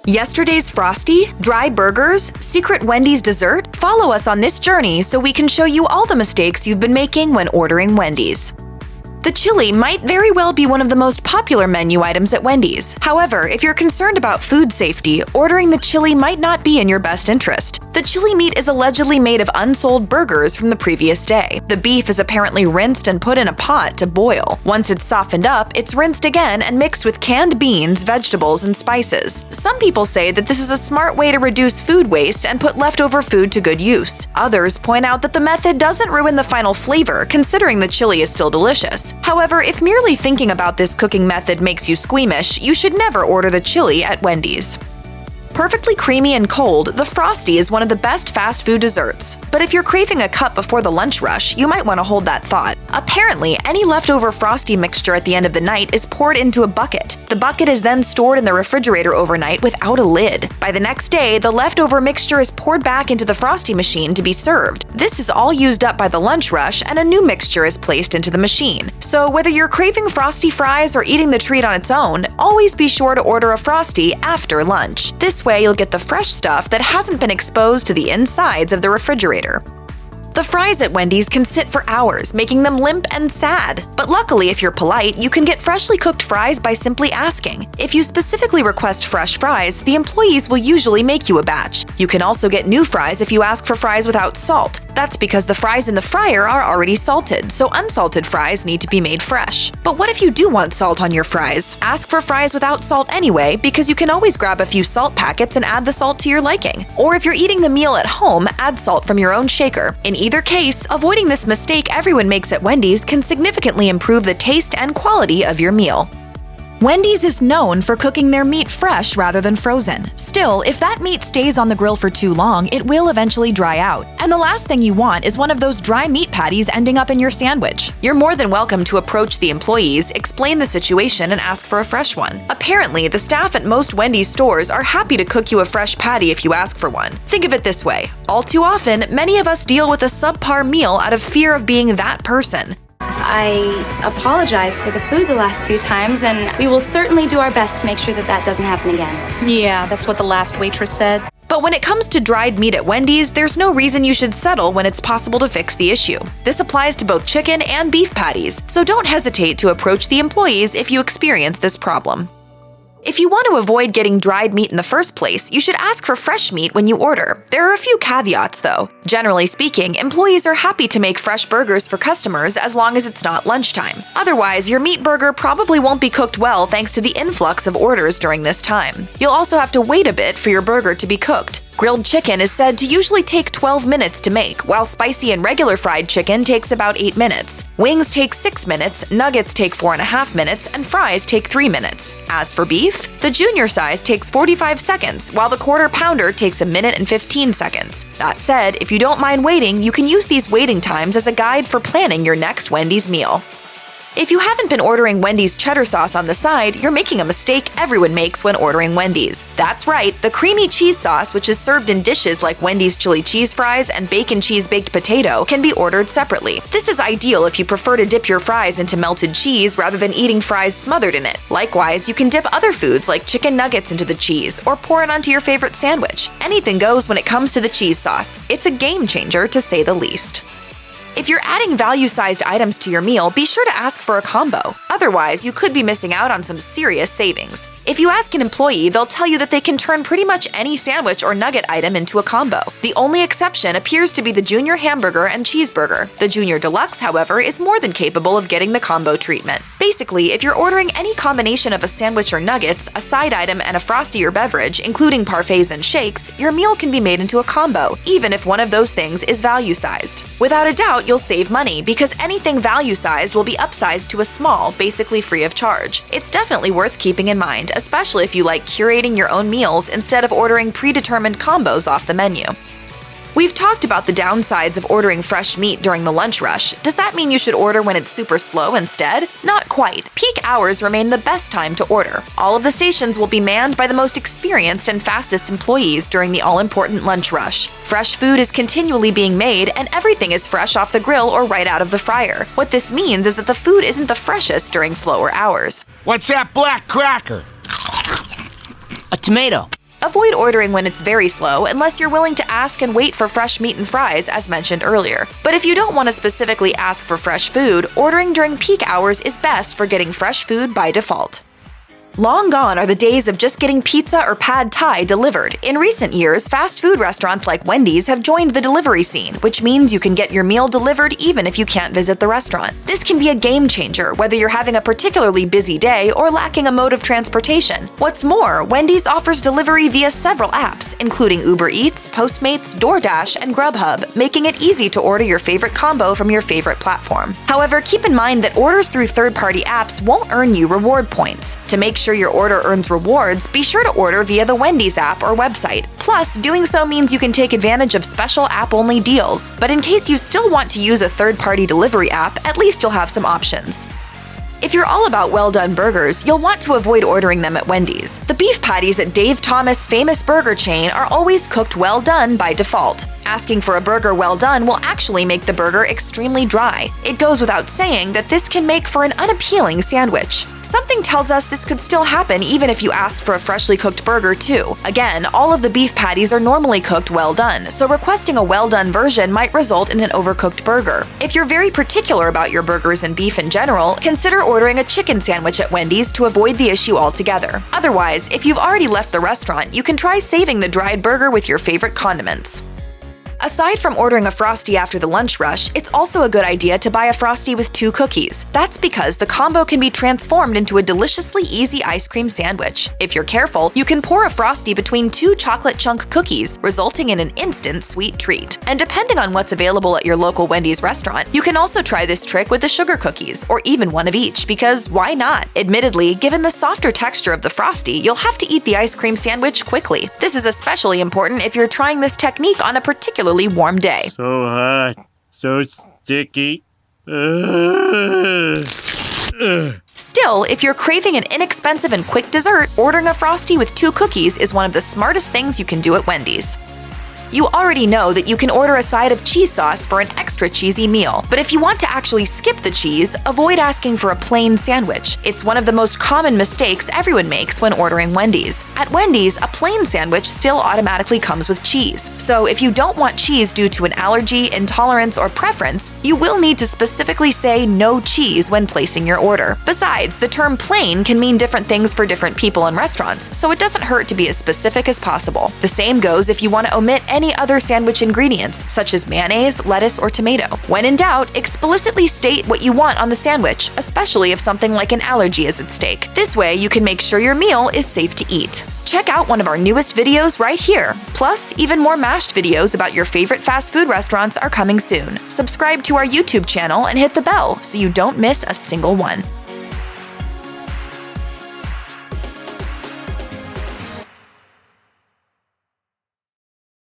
Yesterday's Frosty, dry burgers, secret Wendy's dessert? Follow us on this journey so we can show you all the mistakes you've been making when ordering Wendy's. The chili might very well be one of the most popular menu items at Wendy's. However, if you're concerned about food safety, ordering the chili might not be in your best interest. The chili meat is allegedly made of unsold burgers from the previous day. The beef is apparently rinsed and put in a pot to boil. Once it's softened up, it's rinsed again and mixed with canned beans, vegetables, and spices. Some people say that this is a smart way to reduce food waste and put leftover food to good use. Others point out that the method doesn't ruin the final flavor, considering the chili is still delicious. However, if merely thinking about this cooking method makes you squeamish, you should never order the chili at Wendy's. Perfectly creamy and cold, the Frosty is one of the best fast food desserts. But if you're craving a cup before the lunch rush, you might want to hold that thought. Apparently, any leftover Frosty mixture at the end of the night is poured into a bucket. The bucket is then stored in the refrigerator overnight without a lid. By the next day, the leftover mixture is poured back into the Frosty machine to be served. This is all used up by the lunch rush, and a new mixture is placed into the machine. So whether you're craving Frosty fries or eating the treat on its own, always be sure to order a Frosty after lunch. This way, you'll get the fresh stuff that hasn't been exposed to the insides of the refrigerator. The fries at Wendy's can sit for hours, making them limp and sad. But luckily, if you're polite, you can get freshly cooked fries by simply asking. If you specifically request fresh fries, the employees will usually make you a batch. You can also get new fries if you ask for fries without salt. That's because the fries in the fryer are already salted, so unsalted fries need to be made fresh. But what if you do want salt on your fries? Ask for fries without salt anyway, because you can always grab a few salt packets and add the salt to your liking. Or if you're eating the meal at home, add salt from your own shaker. In either case, avoiding this mistake everyone makes at Wendy's can significantly improve the taste and quality of your meal. Wendy's is known for cooking their meat fresh rather than frozen. Still, if that meat stays on the grill for too long, it will eventually dry out. And the last thing you want is one of those dry meat patties ending up in your sandwich. You're more than welcome to approach the employees, explain the situation, and ask for a fresh one. Apparently, the staff at most Wendy's stores are happy to cook you a fresh patty if you ask for one. Think of it this way. All too often, many of us deal with a subpar meal out of fear of being that person. I apologize for the food the last few times, and we will certainly do our best to make sure that that doesn't happen again. Yeah, that's what the last waitress said. But when it comes to dried meat at Wendy's, there's no reason you should settle when it's possible to fix the issue. This applies to both chicken and beef patties, so don't hesitate to approach the employees if you experience this problem. If you want to avoid getting dried meat in the first place, you should ask for fresh meat when you order. There are a few caveats, though. Generally speaking, employees are happy to make fresh burgers for customers as long as it's not lunchtime. Otherwise, your meat burger probably won't be cooked well thanks to the influx of orders during this time. You'll also have to wait a bit for your burger to be cooked. Grilled chicken is said to usually take 12 minutes to make, while spicy and regular fried chicken takes about 8 minutes. Wings take 6 minutes, nuggets take 4.5 minutes, and fries take 3 minutes. As for beef, the junior size takes 45 seconds, while the quarter pounder takes 1 minute and 15 seconds. That said, if you don't mind waiting, you can use these waiting times as a guide for planning your next Wendy's meal. If you haven't been ordering Wendy's cheddar sauce on the side, you're making a mistake everyone makes when ordering Wendy's. That's right, the creamy cheese sauce, which is served in dishes like Wendy's chili cheese fries and bacon cheese baked potato, can be ordered separately. This is ideal if you prefer to dip your fries into melted cheese rather than eating fries smothered in it. Likewise, you can dip other foods like chicken nuggets into the cheese or pour it onto your favorite sandwich. Anything goes when it comes to the cheese sauce. It's a game changer, to say the least. If you're adding value-sized items to your meal, be sure to ask for a combo. Otherwise, you could be missing out on some serious savings. If you ask an employee, they'll tell you that they can turn pretty much any sandwich or nugget item into a combo. The only exception appears to be the junior hamburger and cheeseburger. The junior deluxe, however, is more than capable of getting the combo treatment. Basically, if you're ordering any combination of a sandwich or nuggets, a side item, and a Frosty or beverage, including parfaits and shakes, your meal can be made into a combo, even if one of those things is value-sized. Without a doubt, you'll save money because anything value-sized will be upsized to a small, basically free of charge. It's definitely worth keeping in mind, especially if you like curating your own meals instead of ordering predetermined combos off the menu. We've talked about the downsides of ordering fresh meat during the lunch rush. Does that mean you should order when it's super slow instead? Not quite. Peak hours remain the best time to order. All of the stations will be manned by the most experienced and fastest employees during the all-important lunch rush. Fresh food is continually being made, and everything is fresh off the grill or right out of the fryer. What this means is that the food isn't the freshest during slower hours. What's that black cracker? A tomato. Avoid ordering when it's very slow unless you're willing to ask and wait for fresh meat and fries, as mentioned earlier. But if you don't want to specifically ask for fresh food, ordering during peak hours is best for getting fresh food by default. Long gone are the days of just getting pizza or pad thai delivered. In recent years, fast food restaurants like Wendy's have joined the delivery scene, which means you can get your meal delivered even if you can't visit the restaurant. This can be a game changer, whether you're having a particularly busy day or lacking a mode of transportation. What's more, Wendy's offers delivery via several apps, including Uber Eats, Postmates, DoorDash, and Grubhub, making it easy to order your favorite combo from your favorite platform. However, keep in mind that orders through third-party apps won't earn you reward points. To make sure your order earns rewards, be sure to order via the Wendys app or website. Plus, doing so means you can take advantage of special app-only deals. But in case you still want to use a third-party delivery app, at least you'll have some options. If you're all about well-done burgers, you'll want to avoid ordering them at Wendy's. The beef patties at Dave Thomas' famous burger chain are always cooked well done by default. Asking for a burger well done will actually make the burger extremely dry. It goes without saying that this can make for an unappealing sandwich. Something tells us this could still happen even if you ask for a freshly cooked burger too. Again, all of the beef patties are normally cooked well done, so requesting a well done version might result in an overcooked burger. If you're very particular about your burgers and beef in general, consider ordering a chicken sandwich at Wendy's to avoid the issue altogether. Otherwise, if you've already left the restaurant, you can try saving the dried burger with your favorite condiments. Aside from ordering a Frosty after the lunch rush, it's also a good idea to buy a Frosty with 2 cookies. That's because the combo can be transformed into a deliciously easy ice cream sandwich. If you're careful, you can pour a Frosty between 2 chocolate chunk cookies, resulting in an instant sweet treat. And depending on what's available at your local Wendy's restaurant, you can also try this trick with the sugar cookies, or even one of each, because why not? Admittedly, given the softer texture of the Frosty, you'll have to eat the ice cream sandwich quickly. This is especially important if you're trying this technique on a particularly warm day. So hot, so sticky. Still, if you're craving an inexpensive and quick dessert, ordering a Frosty with 2 cookies is one of the smartest things you can do at Wendy's. You already know that you can order a side of cheese sauce for an extra cheesy meal, but if you want to actually skip the cheese, avoid asking for a plain sandwich. It's one of the most common mistakes everyone makes when ordering Wendy's. At Wendy's, a plain sandwich still automatically comes with cheese. So if you don't want cheese due to an allergy, intolerance, or preference, you will need to specifically say no cheese when placing your order. Besides, the term plain can mean different things for different people and restaurants, so it doesn't hurt to be as specific as possible. The same goes if you want to omit any other sandwich ingredients, such as mayonnaise, lettuce, or tomato. When in doubt, explicitly state what you want on the sandwich, especially if something like an allergy is at stake. This way, you can make sure your meal is safe to eat. Check out one of our newest videos right here. Plus, even more mashed videos about your favorite fast food restaurants are coming soon. Subscribe to our YouTube channel and hit the bell so you don't miss a single one.